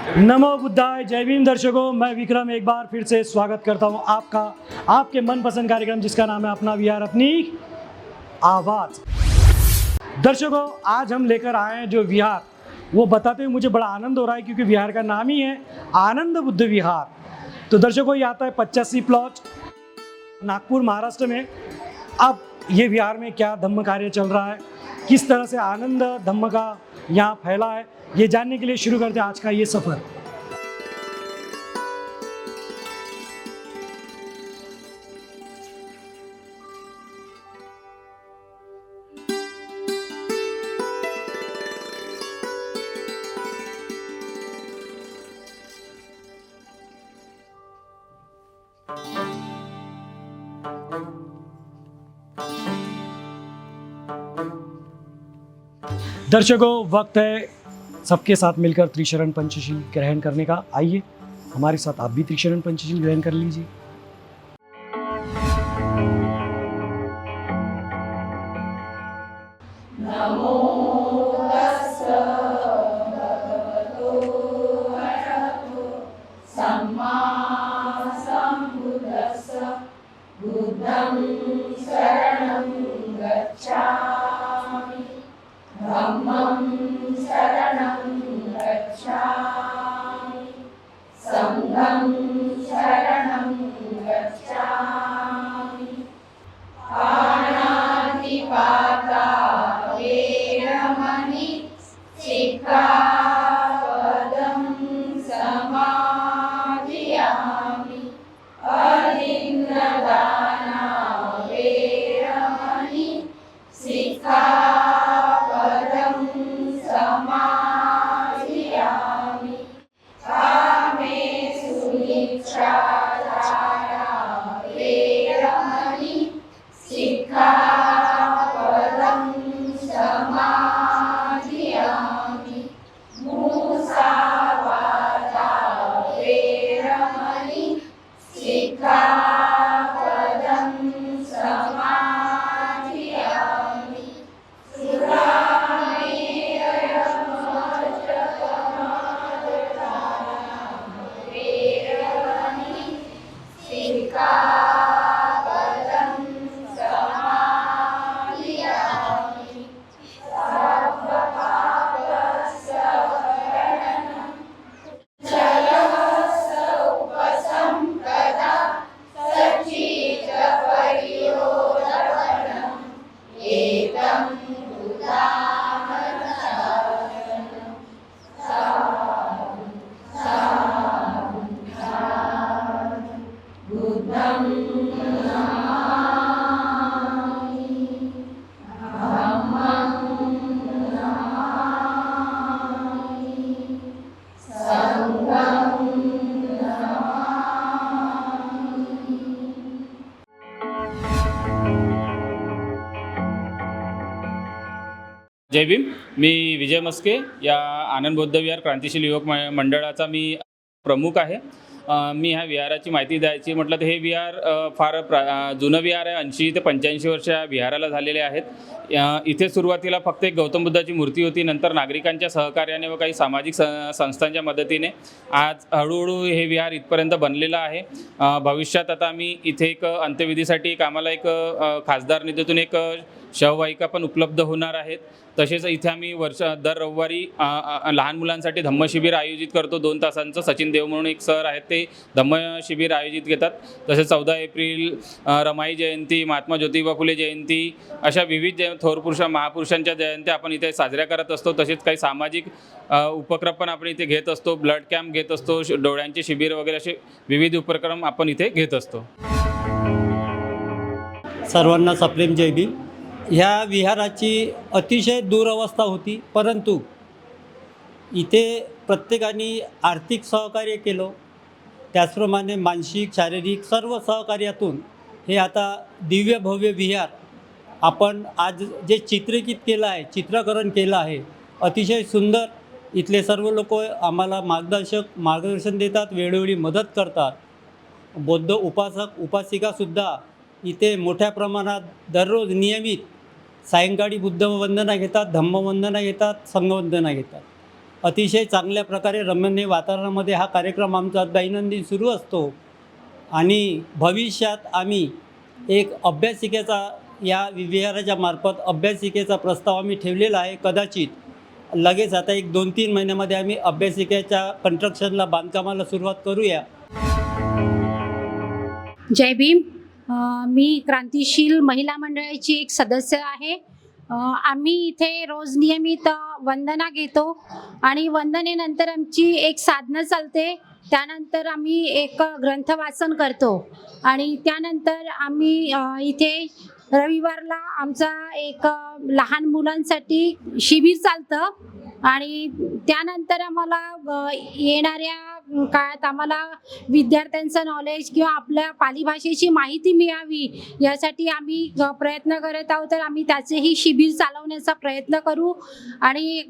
नमो बुद्धाय। जय भीम दर्शकों, मैं विक्रम एक बार फिर से स्वागत करता हूं आपका आपके मनपसंद कार्यक्रम जिसका नाम है अपना विहार अपनी आवाज़। दर्शकों, आज हम लेकर आए हैं जो विहार, वो बताते हुए मुझे बड़ा आनंद हो रहा है क्योंकि विहार का नाम ही है आनंद बुद्ध विहार। तो दर्शकों, ये आता है 85 प्लॉट नागपुर महाराष्ट्र में। अब ये विहार में क्या धम्म कार्य चल रहा है, किस तरह से आनंद धम्म का यहाँ फैला है, ये जानने के लिए शुरू करते हैं आज का ये सफ़र। दर्शकों, वक्त है सबके साथ मिलकर त्रिशरण पंचशील ग्रहण करने का। आइए हमारे साथ आप भी त्रिशरण पंचशील ग्रहण कर लीजिए। जय भीम। मी विजय मस्के या आनंद बौद्ध विहार क्रांतिशील युवक मंडळाचा मी प्रमुख आहे। मी ह्या विहाराची माहिती द्यायची म्हटलं तर हे विहार फार जुनं विहार आहे। 80 ते 85 वर्ष या विहाराला झालेले आहेत। इथे सुरुवातीला फक्त एक गौतम बुद्धाची मूर्ती होती। नंतर नागरिकांच्या सहकार्याने व काही सामाजिक संस्थांच्या मदतीने आज हळूहळू हे विहार इथपर्यंत बनलेलं आहे। भविष्यात आता आम्ही इथे एक अंत्यविधीसाठी आम्हाला एक खासदार निधीतून एक शववाहिका पण उपलब्ध होणार आहेत। तसेच इथे आम्ही दर रविवारी लहान मुलांसाठी धम्म शिबिर आयोजित करतो। 2 तासांचं सचिन देव म्हणून एक सर आहेत, ते धम्म शिबिर आयोजित घेतात। तसेच 14 एप्रिल रमाई जयंती, महात्मा ज्योतिबा फुले जयंती अशा विविध थोर महापुरुषांच्या जयंत्या आपण इथे साजऱ्या करत असतो। तसेच काही सामाजिक उपक्रम पण आपण इथे घेत असतो। ब्लड कॅम्प घेत असतो, डोळ्यांचे शिबिर वगैरे असे विविध उपक्रम आपण इथे घेत असतो। सर्वांना सप्रेम जय भीम। ह्या विहाराची अतिशय दुरवस्था होती, परंतु इथे प्रत्येकाने आर्थिक सहकार्य केलं, त्याचप्रमाणे मानसिक शारीरिक सर्व सहकार्यातून हे आता दिव्य भव्य विहार आपण आज जे चित्रित केलं आहे, चित्रकरण केलं आहे, अतिशय सुंदर। इथले सर्व लोक आम्हाला मार्गदर्शन देतात, वेळोवेळी मदत करतात। बौद्ध उपासक उपासिकासुद्धा इथे मोठ्या प्रमाणात दररोज नियमित सायंकाळी बुद्ध वंदना घेतात, धम्म वंदना घेतात, संघवंदना घेतात। अतिशय चांगल्या प्रकारे रम्यनीय वातावरणामध्ये हा कार्यक्रम आमचा दैनंदिन सुरू असतो आणि भविष्यात आम्ही एक अभ्यासिकेचा या विहाराच्या मार्फत अभ्यासिकेचा प्रस्ताव आम्ही ठेवलेला आहे. कदाचित लगेच आता एक 2-3 महिन्यामध्ये आम्ही अभ्यासिकेच्या कन्स्ट्रक्शनला बांधकामाला सुरुवात करूया. जय भीम. मी क्रांतिशील महिला मंडळाची एक सदस्य आहे. आम्ही इथे रोज नियमित वंदना घेतो आणि वंदनेनंतर आमची एक साधना चालते. त्यानंतर आम्ही एक ग्रंथ वाचन करतो आणि त्यानंतर आम्ही इथे रविवारला आमचा एक लहान मुलांसाठी शिबिर चालतं आणि त्यानंतर आम्हाला येणाऱ्या काळात आम्हाला विद्यार्थ्यांचं नॉलेज किंवा आपल्या पालीभाषेची माहिती मिळावी यासाठी आम्ही प्रयत्न करत आहोत. तर आम्ही त्याचेही शिबिर चालवण्याचा प्रयत्न करू आणि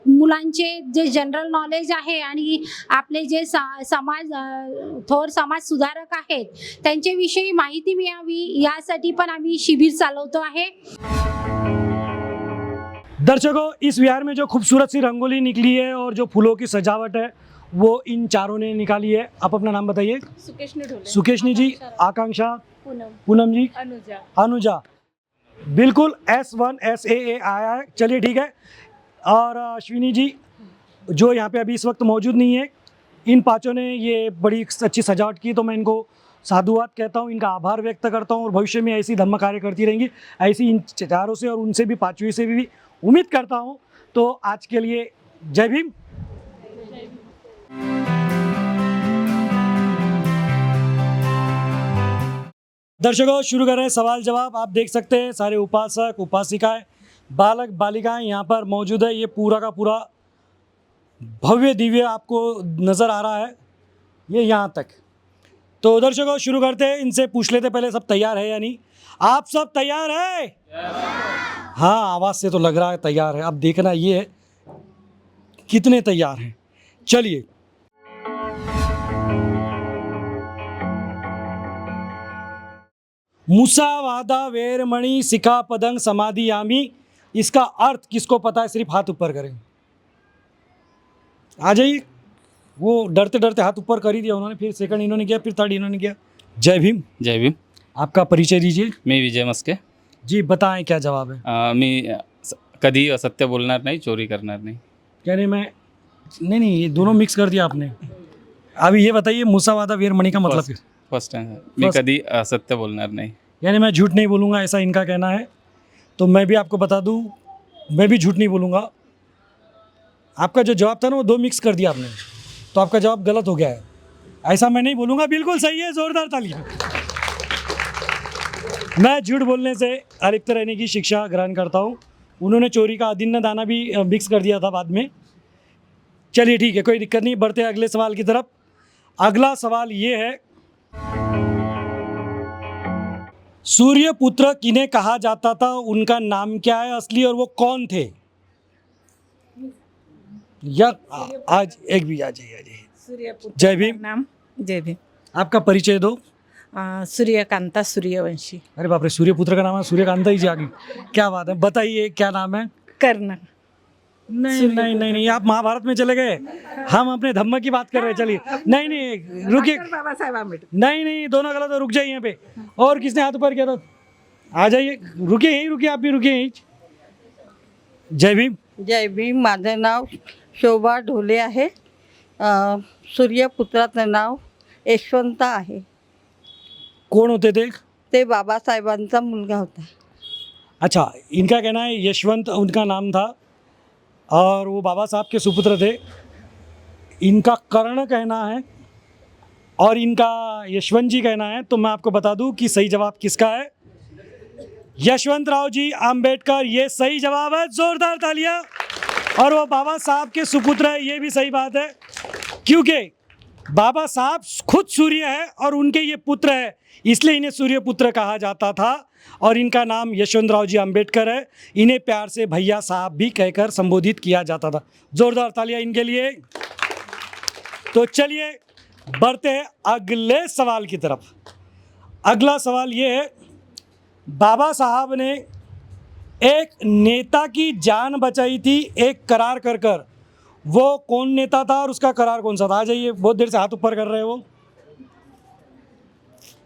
मुलांचे जे जनरल नॉलेज आहे आणि आपले जे समाज थोर समाज सुधारक आहेत त्यांच्याविषयी माहिती मिळावी यासाठी पण आम्ही शिबिर चालवतो आहे. दर्शकों, इस विहार में जो खूबसूरत सी रंगोली निकली है और जो फूलों की सजावट है वो इन चारों ने निकाली है. आप अपना नाम बताइए. सुकेशनी जी, आकांक्षा, पूनम जी, अनुजा. बिल्कुल S1 SAA आया है. चलिए ठीक है. और अश्विनी जी जो यहाँ पे अभी इस वक्त मौजूद नहीं है, इन पाँचों ने ये बड़ी अच्छी सजावट की, तो मैं इनको साधुवाद कहता हूँ, इनका आभार व्यक्त करता हूँ और भविष्य में ऐसी धम्म कार्य करती रहेंगी. ऐसी इन चारों से और उनसे भी, पाँचवीं से भी उम्मीद करता हूँ. तो आज के लिए जय भीम. दर्शकों, शुरू कर रहे हैं सवाल जवाब. आप देख सकते हैं सारे उपासक उपासिकाएं, बालक बालिकाएं यहाँ पर मौजूद है. ये पूरा का पूरा भव्य दिव्य आपको नज़र आ रहा है ये यहाँ तक. तो दर्शकों शुरू करते हैं. इनसे पूछ लेते पहले सब तैयार है या नहीं. आप सब तैयार है? हाँ, आवाज़ से तो लग रहा है तैयार है. अब देखना ये है कितने तैयार हैं. चलिए. मुसावादा वेरमणि सिखापदं समाधियामि, इसका अर्थ किसको पता है? सिर्फ हाथ ऊपर करें. आ जाइए. वो डरते डरते हाथ ऊपर कर ही दिया उन्होंने, फिर सेकंड इन्होंने किया, फिर थर्ड इन्होंने किया. जय भीम. जय भीम. आपका परिचय दीजिए. मी विजय मस्के. जी बताएं क्या जवाब है. मी कधी असत्य बोलणार नाही, चोरी करणार नाही. कहने में नहीं ये दोनों मिक्स कर दिया आपने. अभी ये बताइए मुसावादा वीरमणि का मतलब क्या? फर्स्ट टाइम मी कधी असत्य बोलणार नाही. यानी मैं झूठ नहीं बोलूँगा ऐसा इनका कहना है. तो मैं भी आपको बता दूँ, मैं भी झूठ नहीं बोलूँगा. आपका जो जवाब था ना वो दो मिक्स कर दिया आपने, तो आपका जवाब गलत हो गया है. ऐसा मैं नहीं बोलूँगा. बिल्कुल सही है, ज़ोरदार तालियां. मैं झूठ बोलने से अलिप्त रहने की शिक्षा ग्रहण करता हूँ. उन्होंने चोरी का अदिन्न दाना भी मिक्स कर दिया था बाद में. चलिए ठीक है, कोई दिक्कत नहीं. बढ़ते हैं अगले सवाल की तरफ. अगला सवाल ये है, सूर्यपुत्र किन्हें कहा जाता था, उनका नाम क्या है असली और वो कौन थे? या आज एक भी आ जाइए. सूर्यपुत्र. जय भीम. नाम जय भीम. आपका परिचय दो. सूर्यकांता सूर्यवंशी. अरे बाप रे, सूर्यपुत्र का नाम है सूर्यकांता ही जी आगे. क्या बात है. बताइए क्या नाम है? कर्ण. नहीं नहीं नहीं नहीं, आप महाभारत में चले गए. हम अपने धम्म की बात कर रहे हैं. चलिए. नहीं नहीं रुकिए. बाबा साहेब आंबेडकर. नहीं नहीं, दोनों गलत है. रुक जाइए यहाँ पे. और किसने हाथ ऊपर किया था? आ जाइए. रुकिए यहीं रुकिए. आप भी रुकिए यहीं. जय भीम. जय भीम. माझं नाव शोभा ढोले आहे. सूर्यपुत्राचं नाव यशवंत आहे. कौन होते थे? ते बाबासाहेबांचा मुलगा होता. अच्छा, इनका कहना है यशवंत उनका नाम था और वो बाबा साहब के सुपुत्र थे. इनका कर्ण कहना है और इनका यशवंत जी कहना है. तो मैं आपको बता दूं कि सही जवाब किसका है. यशवंतराव जी आम्बेडकर, ये सही जवाब है. जोरदार तालियां. और वो बाबा साहब के सुपुत्र है, ये भी सही बात है, क्योंकि बाबा साहब खुद सूर्य है और उनके ये पुत्र है, इसलिए इन्हें सूर्य पुत्र कहा जाता था. और इनका नाम यशवंतराव जी आम्बेडकर है. इन्हें प्यार से भैया साहब भी कहकर संबोधित किया जाता था. जोरदार तालियां इनके लिए. तो चलिए बढ़ते हैं अगले सवाल की तरफ. अगला सवाल ये है, बाबा साहब ने एक नेता की जान बचाई थी एक करार कर कर, वो कौन नेता था और उसका करार कौन सा था? आ जाइए, बहुत देर से हाथ ऊपर कर रहे हो।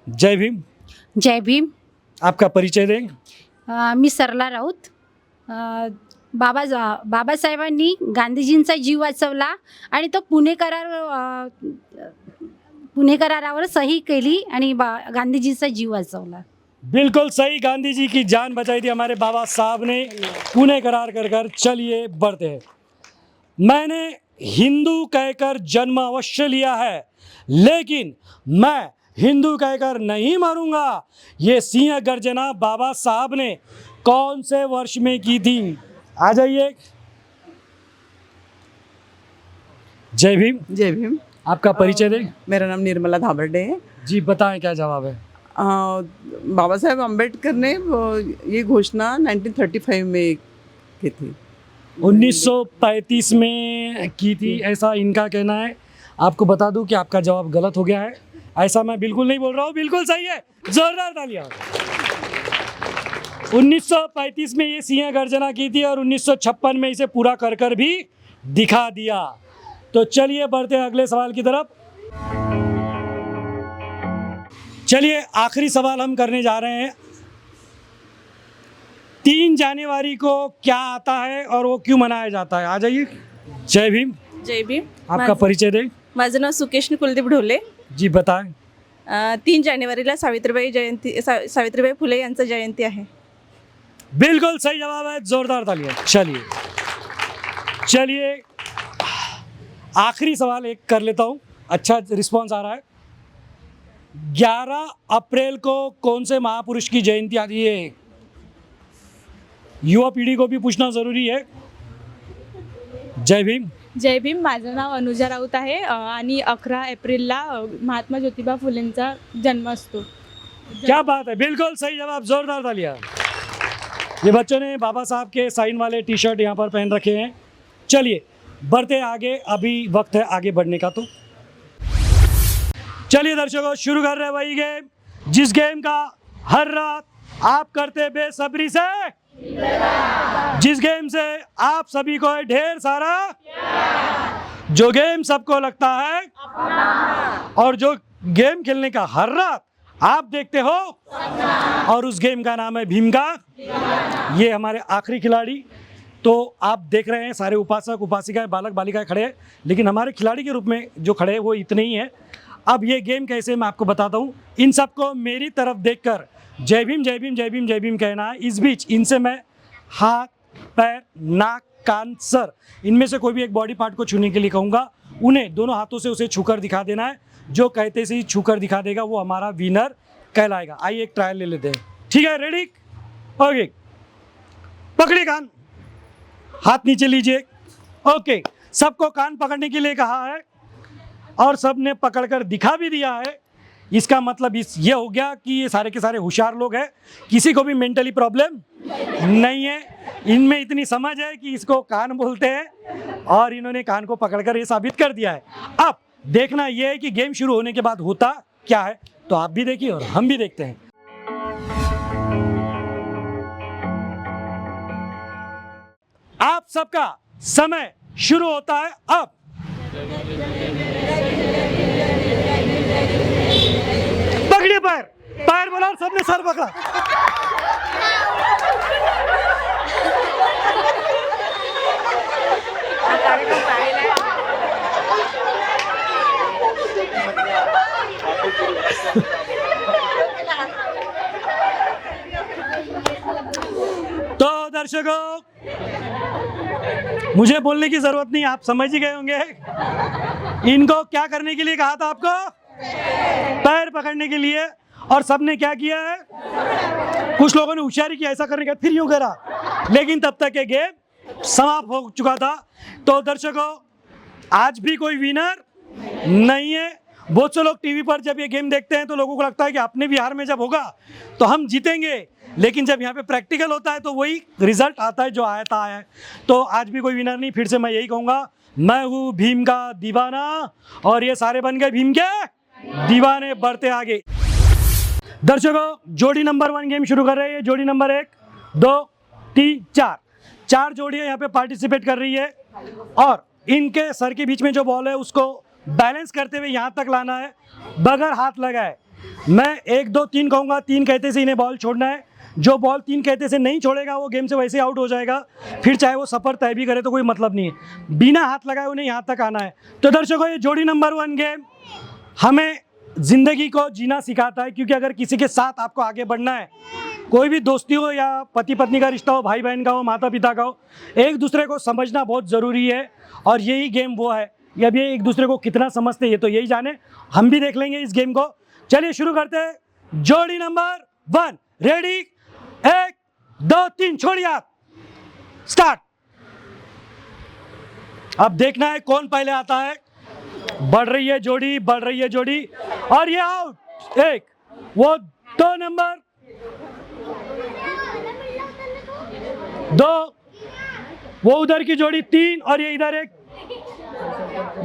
जय भीम। जय भीम. आपका परिचय दें। मी सरला राऊत. बाबासाहेबांनी गांधीजींचा जीव वाचवला आणि तो पुणे करारावर सही केली आणि गांधीजींचा जीव वाचवला. बिल्कुल सही, गांधी जी की जान बचाई थी हमारे बाबा साहब ने पुणे करार कर कर। चलिए बढ़ते हैं। मैंने हिंदू कहकर जन्म अवश्य लिया है, लेकिन मैं हिंदू कहकर नहीं मरूंगा। ये सिंह गर्जना बाबा साहब ने कौन से वर्ष में की थी? आ जाइए। जय भीम। जय भीम। आपका परिचय दें। मेरा नाम निर्मला धाबरडे है। जी बताएं, क्या जवाब है? बाबा साहेब अम्बेडकर ने ये घोषणा 1935 में की थी। 1935 में की थी, ऐसा इनका कहना है। आपको बता दूं कि आपका जवाब गलत हो गया है। ऐसा मैं बिल्कुल नहीं बोल रहा हूँ, बिल्कुल सही है, जोरदार तालियां। 1935 में ये सिंह गर्जना की थी और 1956 में इसे पूरा कर कर भी दिखा दिया। तो चलिए बढ़ते हैं अगले सवाल की तरफ। चलिए आखिरी सवाल हम करने जा रहे हैं। 3 जनवरी को क्या आता है और वो क्यों मनाया जाता है? आ जाइए। जय भीम। जय भीम. आपका परिचय दें। माझं नाव सुकेश कुलदीप ढोले. जी बताएं। 3 जानेवारीला सावित्रीबाई फुले यांचं जयंती आहे. बिल्कुल सही जवाब है, जोरदार तालियां। चलिए आखिरी सवाल एक कर लेता हूँ, अच्छा रिस्पॉन्स आ रहा है। 11 अप्रैल को कौन से महापुरुष की जयंती आती है? युवा पीढ़ी को भी पूछना जरूरी है। जय भीम। जय भीम. माझं नाव अनुजा राऊत आहे आणि 11 एप्रिलला महात्मा ज्योतिबा फुलेंचा जन्म असतो. क्या बात है, बिल्कुल सही जवाब, जोरदार तालियां। ये बच्चों ने बाबा साहब के साइन वाले टी शर्ट यहाँ पर पहन रखे हैं। चलिए बढ़ते आगे, अभी वक्त है आगे बढ़ने का। तो चलिए दर्शकों, शुरू कर रहे हैं वही गेम जिस गेम का हर रात आप करते बेसब्री से, जिस गेम से आप सभी को है ढेर सारा, जो गेम सबको लगता है और जो गेम खेलने का हर रात आप देखते हो, और उस गेम का नाम है भीम का। ये हमारे आखिरी खिलाड़ी, तो आप देख रहे हैं सारे उपासक उपासिकाएं बालक बालिकाएं खड़े हैं, लेकिन हमारे खिलाड़ी के रूप में जो खड़े हैं वो इतने ही हैं। अब ये गेम कैसे मैं आपको बताता हूँ। इन सबको मेरी तरफ देखकर जय भीम जय भीम जय भीम जय भीम कहना है। इस बीच इनसे मैं हाथ, पैर, नाक, कान, सर, इनमें से कोई भी एक बॉडी पार्ट को छूने के लिए कहूँगा। उन्हें दोनों हाथों से उसे छूकर दिखा देना है। जो कहते से ही छूकर दिखा देगा वो हमारा विनर कहलाएगा। आइए एक ट्रायल ले लेते हैं। ठीक है, रेडी? ओके, पकड़िए कान, हाथ नीचे लीजिए। ओके, सबको कान पकड़ने के लिए कहा है और सबने पकड़कर दिखा भी दिया है। इसका मतलब ये हो गया कि ये सारे के सारे होशियार लोग हैं, किसी को भी मेंटली प्रॉब्लम नहीं है। इनमें इतनी समझ है कि इसको कान बोलते हैं और इन्होंने कान को पकड़कर ये साबित कर दिया है। अब देखना ये है कि गेम शुरू होने के बाद होता क्या है, तो आप भी देखिए और हम भी देखते हैं। आप सबका समय शुरू होता है अब। पकड़िए पैर, पैर बोला और सबने सर पकड़ा। तो दर्शकों, मुझे बोलने की जरूरत नहीं, आप समझ ही गए होंगे। इनको क्या करने के लिए कहा था आपको? पैर पकड़ने के लिए। और सबने क्या किया है? कुछ लोगों ने होशियारी की, ऐसा करने का फिर यूं करा, लेकिन तब तक ये गेम समाप्त हो चुका था। तो दर्शकों, आज भी कोई विनर नहीं है। बहुत से लोग टीवी पर जब ये गेम देखते हैं तो लोगों को लगता है कि अपने बिहार में जब होगा तो हम जीतेंगे, लेकिन जब यहाँ पे प्रैक्टिकल होता है तो वही रिजल्ट आता है जो आया है। तो आज भी कोई विनर नहीं। फिर से मैं यही कहूँगा, मैं हूँ भीम का दीवाना और ये सारे बन गए भीम के दीवाने। बढ़ते आगे दर्शकों, जोड़ी नंबर 1 गेम शुरू कर रहे हैं। जोड़ी नंबर 1, 2, 3, 4 जोड़ियाँ यहाँ पे पार्टिसिपेट कर रही है और इनके सर के बीच में जो बॉल है उसको बैलेंस करते हुए यहाँ तक लाना है बगैर हाथ लगाए। मैं 1 2 3 कहूँगा, 3 कहते से इन्हें बॉल छोड़ना है। जो बॉल 3 कहते से नहीं छोड़ेगा वो गेम से वैसे ही आउट हो जाएगा, फिर चाहे वो सफ़र तय भी करे तो कोई मतलब नहीं है। बिना हाथ लगाए उन्हें यहाँ तक आना है। तो दर्शकों, ये जोड़ी नंबर 1 गेम हमें ज़िंदगी को जीना सिखाता है, क्योंकि अगर किसी के साथ आपको आगे बढ़ना है, कोई भी दोस्ती हो या पति पत्नी का रिश्ता हो, भाई बहन का हो, माता पिता का हो, एक दूसरे को समझना बहुत ज़रूरी है। और यही गेम वो है। अब ये एक दूसरे को कितना समझते हैं ये तो यही जाने, हम भी देख लेंगे इस गेम को। चलिए शुरू करते हैं। जोड़ी नंबर 1, रेडी, 1 2 3 छोड़िए आप, स्टार्ट। अब देखना है कौन पहले आता है। बढ़ रही है जोड़ी, बढ़ रही है जोड़ी, और ये आउट। 1 वो 2 नंबर, 2 वो उधर की जोड़ी, 3 और ये इधर 1,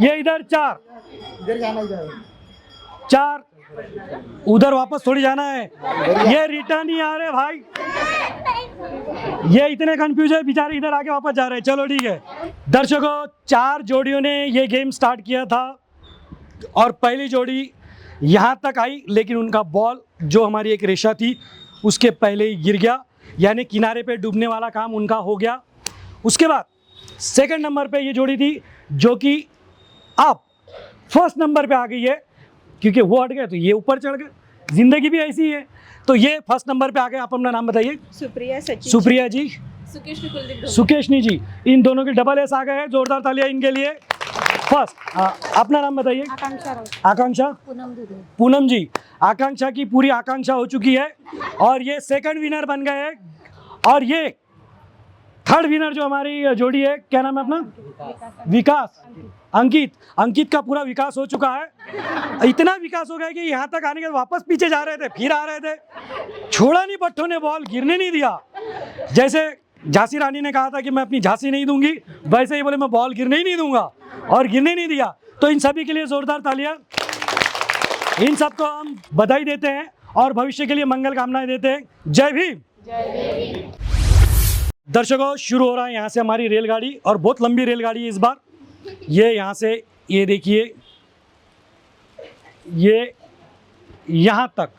ये इधर 4, 4 उधर वापस थोड़ी जाना है। ये रिटर्न ही आ रहे भाई, ये इतने कंफ्यूज है बेचारे, इधर आके वापस जा रहे हैं। चलो ठीक है दर्शकों, 4 जोड़ियों ने ये गेम स्टार्ट किया था और पहली जोड़ी यहाँ तक आई, लेकिन उनका बॉल जो हमारी एक रेशा थी उसके पहले ही गिर गया, यानी किनारे पे डूबने वाला काम उनका हो गया। उसके बाद सेकंड नंबर पे ये जोड़ी थी जो कि अब फर्स्ट नंबर पे आ गई है, क्योंकि वो हट गए तो ये ऊपर चढ़ गए। जिंदगी भी ऐसी है। तो ये फर्स्ट नंबर पे आ गए। आप अपना नाम बताइए। सुप्रिया सचिन, सुप्रिया जी, सुकेश कुलदीप, सुकेशनी जी, इन दोनों की डबल एस आ गए हैं। जोरदार तालियां इनके लिए। फर्स्ट अपना नाम बताइए। आकांक्षा, पूनम जी, आकांक्षा की पूरी आकांक्षा हो चुकी है और ये सेकंड विनर बन गए हैं। और ये थर्ड विनर जो हमारी जोड़ी है, क्या नाम है अपना? विकास, अंकित। अंकित का पूरा विकास हो चुका है। इतना विकास हो गया कि यहाँ तक आने के बाद वापस पीछे जा रहे थे, फिर आ रहे थे, छोड़ा नहीं पट्टों ने, बॉल गिरने नहीं दिया। जैसे झांसी रानी ने कहा था कि मैं अपनी झांसी नहीं दूंगी, वैसे ही बोले मैं बॉल गिरने ही नहीं दूंगा, और गिरने नहीं दिया। तो इन सभी के लिए जोरदार तालियां। इन सबको हम बधाई देते हैं और भविष्य के लिए मंगल कामनाएं देते हैं। जय भीम। दर्शकों, शुरू हो रहा है यहाँ से हमारी रेलगाड़ी, और बहुत लंबी रेलगाड़ी है इस बार। ये यहाँ से, ये देखिए, ये यहाँ तक।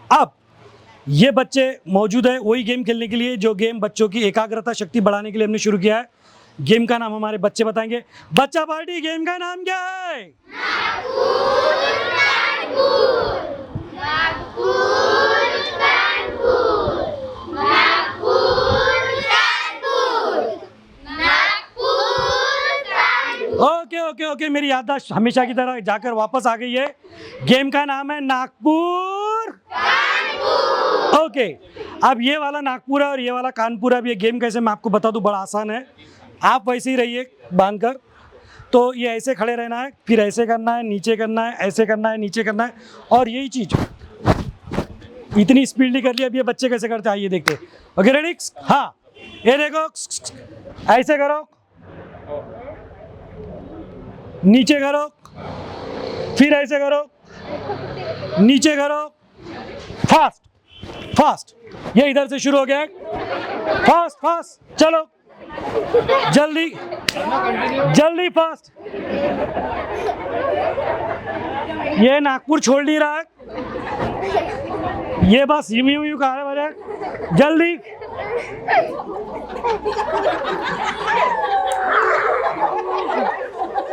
अब ये बच्चे मौजूद है वही गेम खेलने के लिए जो गेम बच्चों की एकाग्रता शक्ति बढ़ाने के लिए हमने शुरू किया है। गेम का नाम हमारे बच्चे बताएंगे। बच्चा पार्टी गेम का नाम क्या है? ओके ओके ओके, मेरी याददाश्त हमेशा की तरह जाकर वापस आ गई है। गेम का नाम है नागपुर। ओके, अब ये वाला नागपुर है और ये वाला कानपुर है। अब ये गेम कैसे मैं आपको बता दूं, बड़ा आसान है। आप वैसे ही रहिए बांधकर। तो ये ऐसे खड़े रहना है, फिर ऐसे करना है, नीचे करना है, ऐसे करना है, नीचे करना है, और यही चीज़ इतनी स्पीडली कर लिया। अब ये बच्चे कैसे करते हैं आइए देखते। Okay ready? हाँ, ये देखो, ऐसे करो, नीचे करो, फिर ऐसे करो, नीचे करो, फास्ट फास्ट। ये इधर से शुरू हो गया, फास्ट फास्ट, चलो जल्दी जल्दी, फास्ट। ये नागपुर छोड़ नहीं रहा है, ये बस यूं यूं यूं कहा है, जल्दी।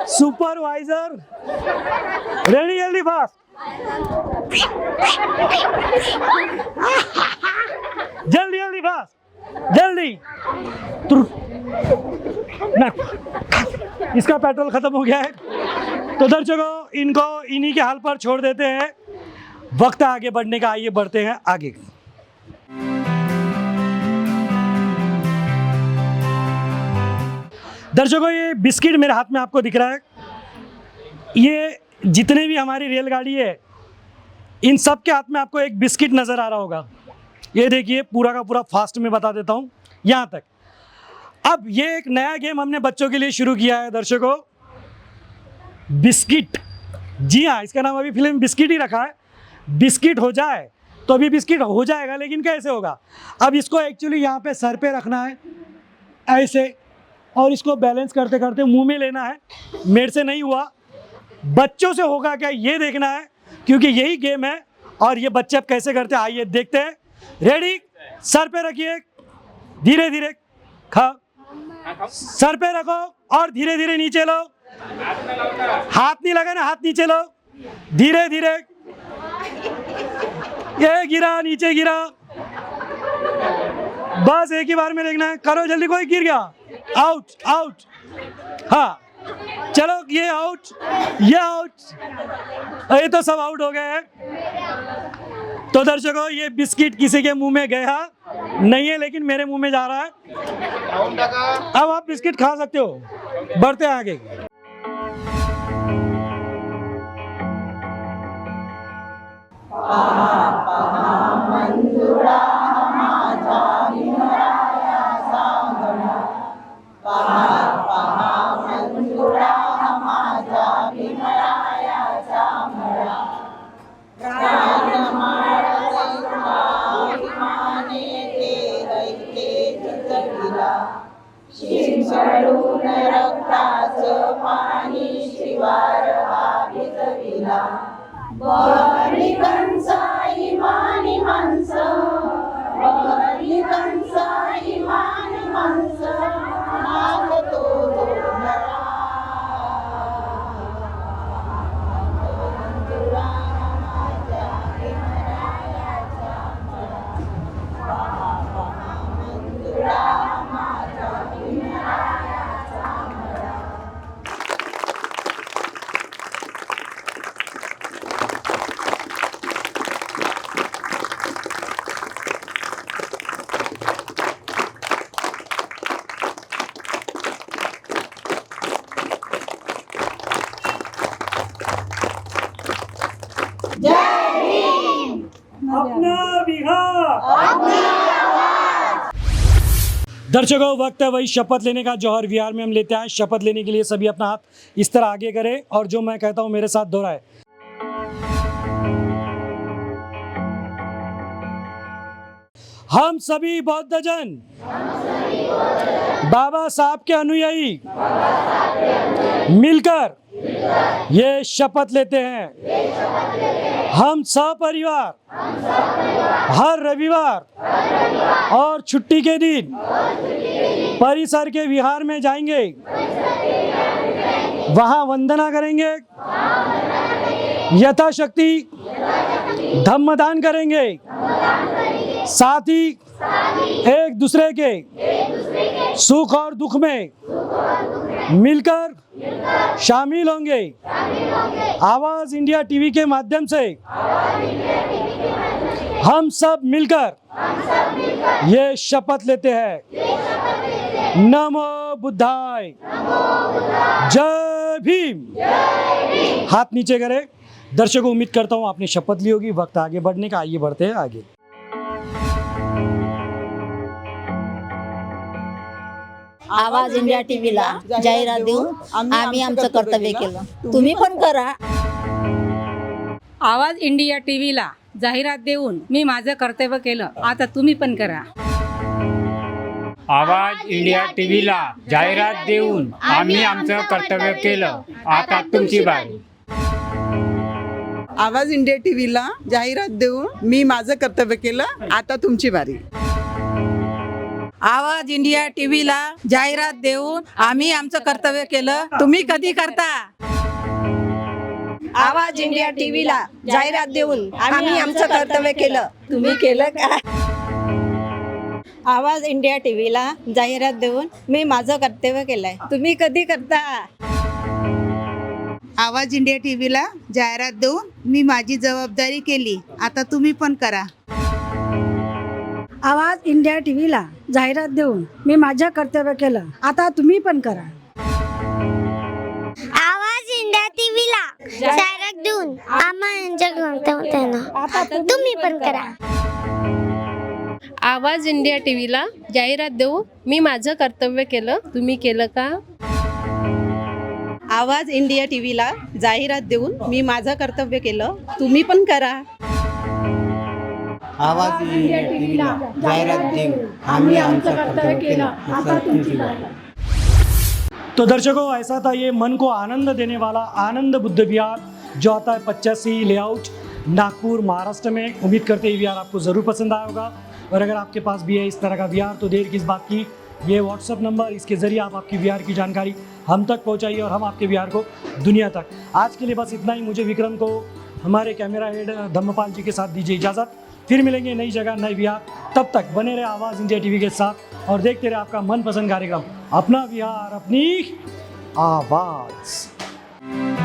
सुपरवाइजर रेडी, जल्दी फास्ट, जल्दी जल्दी फास्ट, जल्दी। ना, इसका पेट्रोल खत्म हो गया है। तो दर्शकों, इनको इन्हीं के हाल पर छोड़ देते हैं। वक्त है आगे बढ़ने का, आइए बढ़ते हैं आगे। दर्शकों, ये बिस्किट मेरे हाथ में आपको दिख रहा है। ये जितने भी हमारी रेलगाड़ी है, इन सब के हाथ में आपको एक बिस्किट नज़र आ रहा होगा। ये देखिए, पूरा का पूरा फास्ट में बता देता हूँ यहाँ तक। अब ये एक नया गेम हमने बच्चों के लिए शुरू किया है दर्शकों, बिस्किट। जी हाँ, इसका नाम अभी फिल्म बिस्किट ही रखा है। बिस्किट हो जाए तो अभी बिस्किट हो जाएगा, लेकिन कैसे होगा? अब इसको एक्चुअली यहाँ पे सर पे रखना है, ऐसे और इसको बैलेंस करते करते मुंह में लेना है। मेरे से नहीं हुआ, बच्चों से होगा क्या ये देखना है, क्योंकि यही गेम है। और ये बच्चे अब कैसे करते हैं आइए देखते हैं। रेडी, सर पे रखिए, धीरे धीरे खा, सर पे रखो और धीरे धीरे नीचे लो। हाथ नहीं लगाना, हाथ नीचे लो, धीरे धीरे। ये गिरा, नीचे गिरा, बस एक ही बार में देखना है। करो जल्दी, कोई गिर गया, आउट आउट। हाँ चलो, ये आउट, ये आउट, ये तो सब आउट हो गए हैं। तो दर्शकों, ये बिस्किट किसी के मुंह में गया नहीं है, लेकिन मेरे मुंह में जा रहा है। अब आप बिस्किट खा सकते हो। बढ़ते हैं आगे। अपना बिहार। दर्शकों, वक्त है वही शपथ लेने का जो हर विहार में हम लेते हैं। शपथ लेने के लिए सभी अपना हाथ इस तरह आगे करें और जो मैं कहता हूं मेरे साथ दोहराए। हम सभी बौद्ध जन बाबा साहब के अनुयायी मिलकर ये शपथ लेते हैं, हम सपरिवार हर रविवार और छुट्टी के दिन परिसर के विहार में जाएंगे, वहां वंदना करेंगे, यथाशक्ति धम्मदान करेंगे, साथ ही एक दूसरे के सुख और दुख में मिलकर शामिल होंगे। आवाज इंडिया टीवी के माध्यम से हम सब मिलकर ये शपथ लेते हैं। नमो बुद्धाय, जय भीम। हाथ नीचे करें। दर्शकों, उम्मीद करता हूँ आपने शपथ ली होगी। वक्त आगे बढ़ने का, आइए बढ़ते हैं आगे। आवाज इंडिया टीव्हीला जाहिरात देऊन आम्ही आमचं कर्तव्य केलं, तुम्ही पण करा। आवाज इंडिया टीव्हीला जाहिरात देऊन मी माझं कर्तव्य केलं, आता तुम्ही पण करा। आवाज इंडिया टीव्हीला जाहिरात देऊन आम्ही आमचं कर्तव्य केलं, आता तुमची बारी। आवाज इंडिया टीव्हीला जाहिरात देऊन मी माझं कर्तव्य केलं, आता तुमची बारी। आवाज इंडिया टीव्हीला जाहिरात देऊन आम्ही आमचं कर्तव्य केलं, तुम्ही कधी करता? आवाज इंडिया टीव्हीला जाहिरात देऊन आम्ही आमचं कर्तव्य केलं, तुम्ही केलं का? आवाज इंडिया टीव्हीला जाहिरात देऊन मी माझं कर्तव्य केलंय, तुम्ही कधी करता? आवाज इंडिया टीव्हीला जाहिरात देऊन मी माझी जबाबदारी केली, आता तुम्ही पण करा। आवाज इंडिया टीव्हीला जाहिरात देऊन मी माझं कर्तव्य केलं, आता तुम्ही पण करा। आवाज इंडिया टीव्हीला जाहिरात देऊन आम्ही कर्तव्य केलं, आता तुम्ही पण करा। आवाज इंडिया टीव्हीला जाहिरात देऊन मी माझं कर्तव्य केलं, तुम्ही केलं का? आवाज इंडिया टीव्हीला जाहिरात देऊन मी माझं कर्तव्य केलं, तुम्ही पण करा। आवाज इंडिया टीव्हीला जाहिरात देऊन आम्ही आमचं कर्तव्य केलं, आता तुमची बारी। तो दर्शकों, ऐसा था ये मन को आनंद देने वाला आनंद बुद्ध विहार जो आता है 85 लेआउट नागपुर महाराष्ट्र में। उम्मीद करते हैं विहार आपको ज़रूर पसंद आया होगा, और अगर आपके पास भी है इस तरह का विहार तो देर किस बात की, ये व्हाट्सअप नंबर, इसके ज़रिए आप आपकी विहार की जानकारी हम तक पहुंचाइए और हम आपके विहार को दुनिया तक। आज के लिए बस इतना ही। मुझे विक्रम को हमारे कैमरा हेड धम्मपाल जी के साथ दीजिए इजाज़त। फिर मिलेंगे नई जगह नए विहार। तब तक बने रहे आवाज़ इंडिया टीवी के साथ और देखते रहे आपका मनपसंद कार्यक्रम अपना विहार अपनी आवाज़।